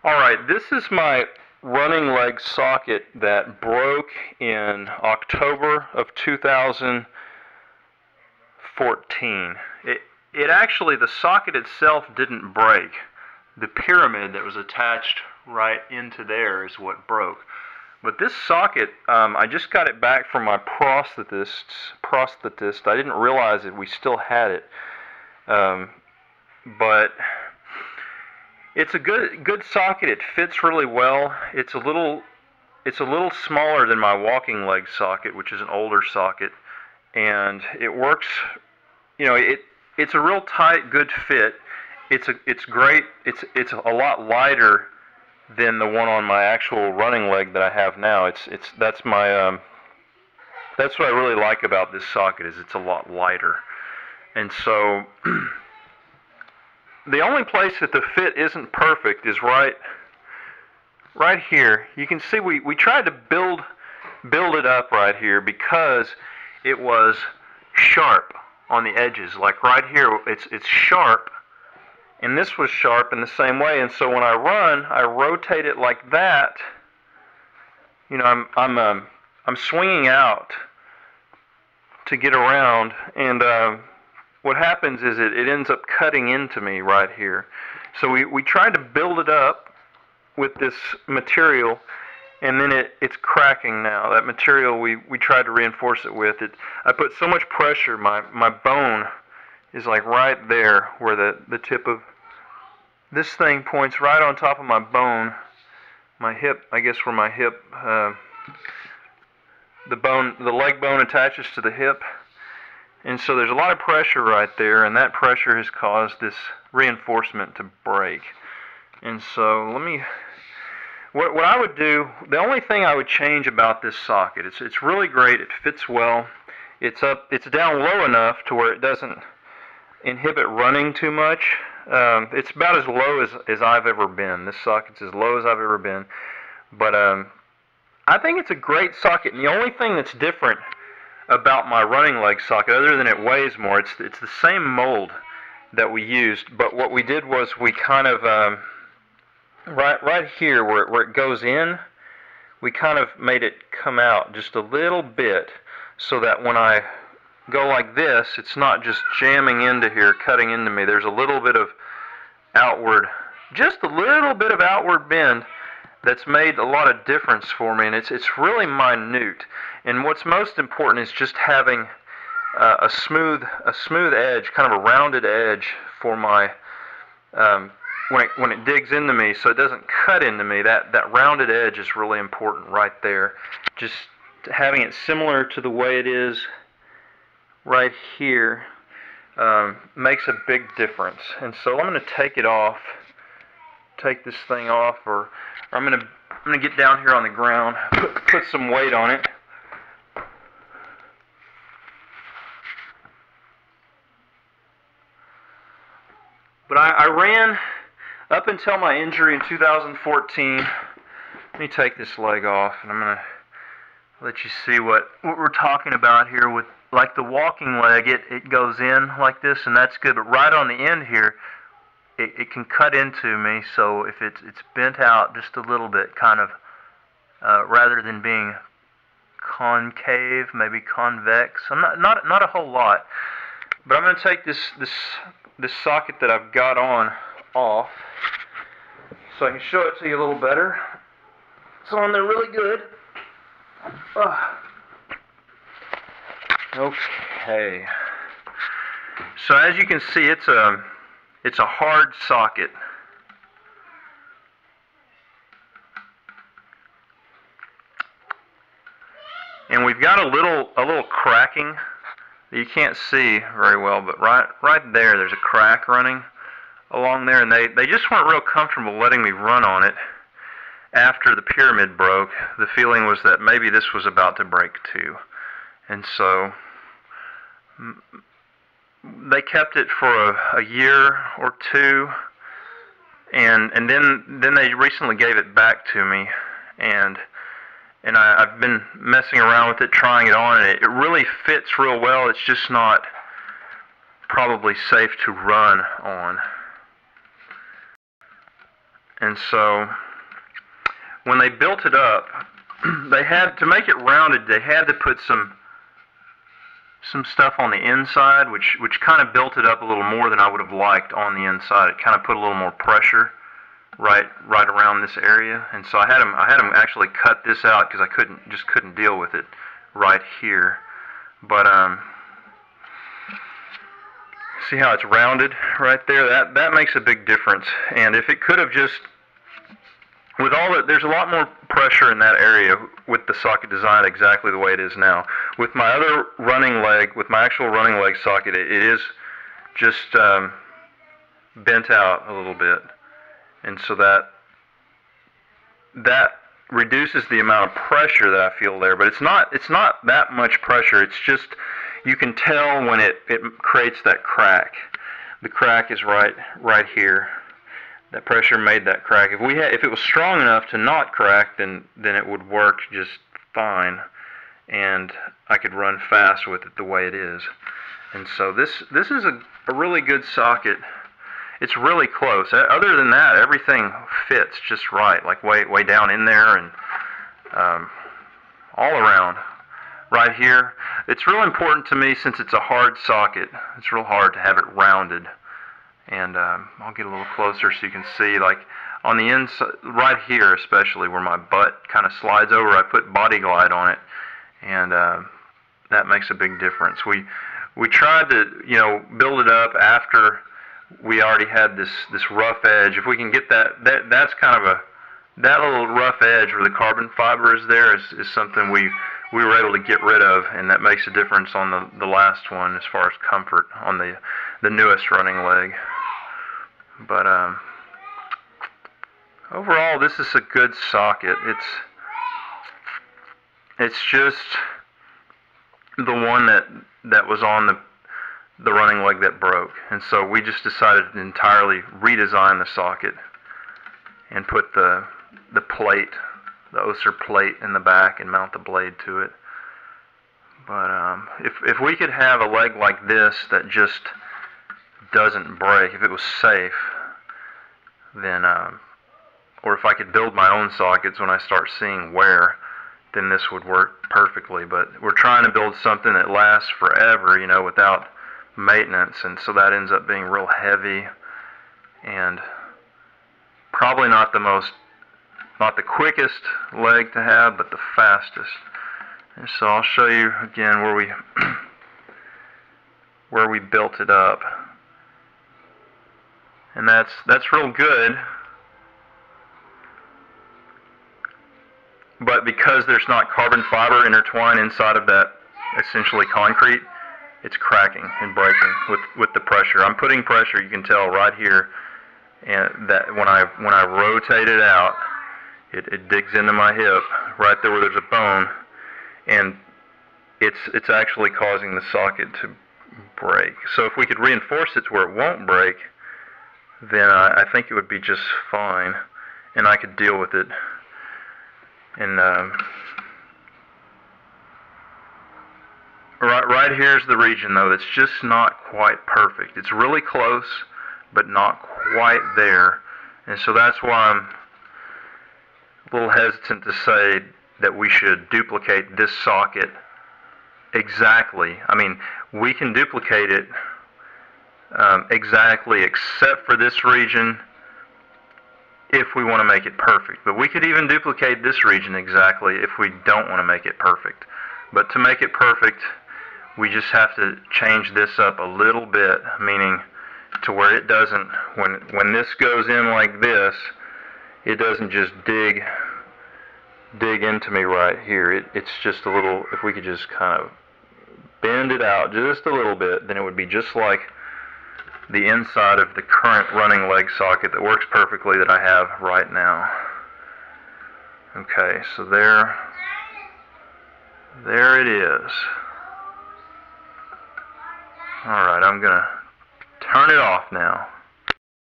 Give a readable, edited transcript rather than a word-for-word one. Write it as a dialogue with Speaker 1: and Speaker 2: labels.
Speaker 1: Alright, this is my running leg socket that broke in October of 2014. It actually, the socket itself didn't break. The pyramid that was attached right into there is what broke. But this socket, I just got it back from my prosthetist. I didn't realize that we still had it. Um, but it's a good socket. It fits really well. It's a little smaller than my walking leg socket, which is an older socket, and it works. It's a real tight, good fit. It's great. It's a lot lighter than the one on my actual running leg that I have now. That's what I really like about this socket is it's a lot lighter. And so the only place that the fit isn't perfect is right here. You can see we tried to build it up right here because it was sharp on the edges. Like right here, it's sharp, and this was sharp in the same way. And so when I run, I rotate it like that. I'm swinging out to get around, and what happens is it ends up cutting into me right here. So we tried to build it up with this material, and then it's cracking now. That material we tried to reinforce it with. I put so much pressure, my bone is like right there where the tip of this thing points right on top of my bone, my hip, I guess where my hip, the leg bone attaches to the hip. And so there's a lot of pressure right there, and that pressure has caused this reinforcement to break. And so what I would do, the only thing I would change about this socket, it's really great, it fits well, it's down low enough to where it doesn't inhibit running too much. It's about as low as I've ever been. This socket's as low as I've ever been. But I think it's a great socket, and the only thing that's different about my running leg socket, other than it weighs more, it's the same mold that we used, but what we did was we kind of right here where it goes in, we kind of made it come out just a little bit so that when I go like this, it's not just jamming into here, cutting into me. There's a little bit of outward, just a little bit of outward bend that's made a lot of difference for me, and it's really minute. And what's most important is just having a smooth edge, kind of a rounded edge for my when it digs into me, so it doesn't cut into me. That rounded edge is really important right there. Just having it similar to the way it is right here makes a big difference. And so I'm going to take this thing off, or I'm going to get down here on the ground, put some weight on it. But I ran up until my injury in 2014. Let me take this leg off, and I'm going to let you see what we're talking about here. With like the walking leg, it goes in like this, and that's good. But right on the end here, it can cut into me. So if it's bent out just a little bit, kind of rather than being concave, maybe convex. I'm not a whole lot. But I'm going to take this socket that I've got on off so I can show it to you a little better. It's on there really good. Okay. So as you can see, it's a hard socket. And we've got a little cracking that you can't see very well, but right there's a crack running along there, and they just weren't real comfortable letting me run on it after the pyramid broke. The feeling was that maybe this was about to break too. And so they kept it for a year or two, and then they recently gave it back to me, and I've been messing around with it, trying it on, and it really fits real well. It's just not probably safe to run on. And so when they built it up, they had to make it rounded. They had to put some stuff on the inside, which kind of built it up a little more than I would have liked on the inside. It kind of put a little more pressure right around this area, and so I had them actually cut this out because I couldn't deal with it right here. But see how it's rounded right there? That makes a big difference. And if it could have just, with all that, there's a lot more pressure in that area with the socket designed exactly the way it is now. With my other running leg, with my actual running leg socket, it is just bent out a little bit, and so that reduces the amount of pressure that I feel there. But it's not that much pressure. It's just, you can tell when it creates that crack. The crack is right here. That pressure made that crack. If it was strong enough to not crack, then it would work just fine, and I could run fast with it the way it is. And so this is a really good socket. It's really close. Other than that, everything fits just right, like way down in there and all around. Right here, it's real important to me, since it's a hard socket. It's real hard to have it rounded. And I'll get a little closer so you can see, like on the inside, right here especially, where my butt kind of slides over, I put Body Glide on it, and that makes a big difference. We tried to, build it up after we already had this rough edge. If we can get that's kind of that little rough edge where the carbon fiber is there is something we were able to get rid of, and that makes a difference on the last one as far as comfort on the newest running leg. But overall, this is a good socket. It's just the one that was on the running leg that broke, and so we just decided to entirely redesign the socket and put the plate, the Össur plate, in the back and mount the blade to it. But if we could have a leg like this that just doesn't break, if it was safe, then or if I could build my own sockets when I start seeing wear, then this would work perfectly. But we're trying to build something that lasts forever, without maintenance, and so that ends up being real heavy and probably not the quickest leg to have, but the fastest. And so I'll show you again where we built it up, and that's real good. But because there's not carbon fiber intertwined inside of that essentially concrete, it's cracking and breaking with the pressure. I'm putting pressure, you can tell right here, and that when I rotate it out, it digs into my hip right there where there's a bone, and it's actually causing the socket to break. So if we could reinforce it to where it won't break, then I think it would be just fine, and I could deal with it. And right here's the region, though, that's just not quite perfect. It's really close, but not quite there. And so that's why I'm a little hesitant to say that we should duplicate this socket exactly. I mean, we can duplicate it exactly, except for this region, if we want to make it perfect. But we could even duplicate this region exactly if we don't want to make it perfect. But to make it perfect, we just have to change this up a little bit, meaning to where it doesn't, when this goes in like this, it doesn't just dig into me right here. It's just a little, if we could just kind of bend it out just a little bit, then it would be just like the inside of the current running leg socket that works perfectly that I have right now. Okay, so there it is. Alright, I'm going to turn it off now.